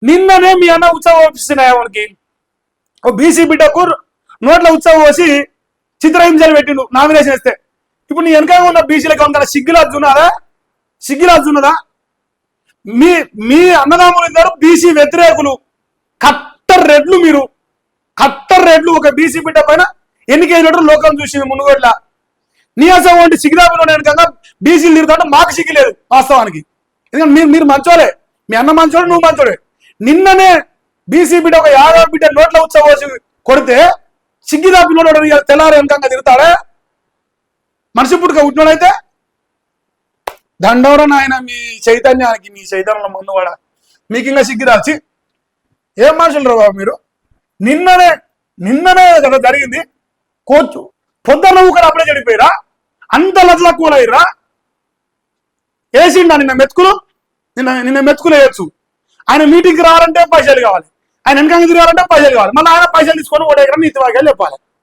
నిన్ననే మీ అన్న ఉత్సవం ఓపిస్తున్నాయి వానికి ఓ బీసీ బిడ్డకు నోట్ల ఉత్సవం పోసి చిత్రహింసలు పెట్టిండు నామినేషన్ వేస్తే. ఇప్పుడు నీ వెనక ఉన్న బీసీలకు ఉన్న సిగ్గులాజున్నదా? మీ మీ అన్నదమ్ములు ఇద్దరు బీసీ వ్యతిరేకులు, కట్టర్ రెడ్లు. మీరు కట్టర్ రెడ్లు. ఒక బీసీ బిడ్డ పైన ఎన్నికైనట్టు లోకం చూసింది మునుగోడ్ల. నీ అసలు వంటి సిగ్గుదాపులో కనుక బీసీలు తిరుగుతుంటే మాకు సిగ్గులేదు వాస్తవానికి. ఎందుకంటే మీరు మంచోలే, మీ అన్న మంచోడు, నువ్వు మంచోడే. నిన్ననే బీసీ బిడ్డ ఒక యాదవ బిడ్డ నోట్ల ఉత్సవం కొడితే సిగ్గుదాపులో తెల్లారు వెనకంగా తిరుగుతాడే మనిషి పుట్టుక ఉట్టినోడైతే. దండవరా నాయన మీ చైతన్యానికి, మీ చైతన్యంలో ముందు కూడా మీకు ఇంకా సిగ్గుదాల్చి ఏం మనుషులు రా బాబు మీరు. నిన్ననే కదా జరిగింది. కోచు పొద్దున్న ఊకలు అప్పుడే చెడిపోయిరా, అంత లట్లక్కువలయ్యరా. వేసిండా నిన్న మెతుకులు వేయచ్చు. ఆయన మీటింగ్కి రావాలంటే పైసలు కావాలి, ఆయన వెనకంగా తిరగాలంటే పైసలు కావాలి. మళ్ళీ ఆయన పైసలు తీసుకొని ఓటేకరా నీతి వాక్యాలు చెప్పాలి.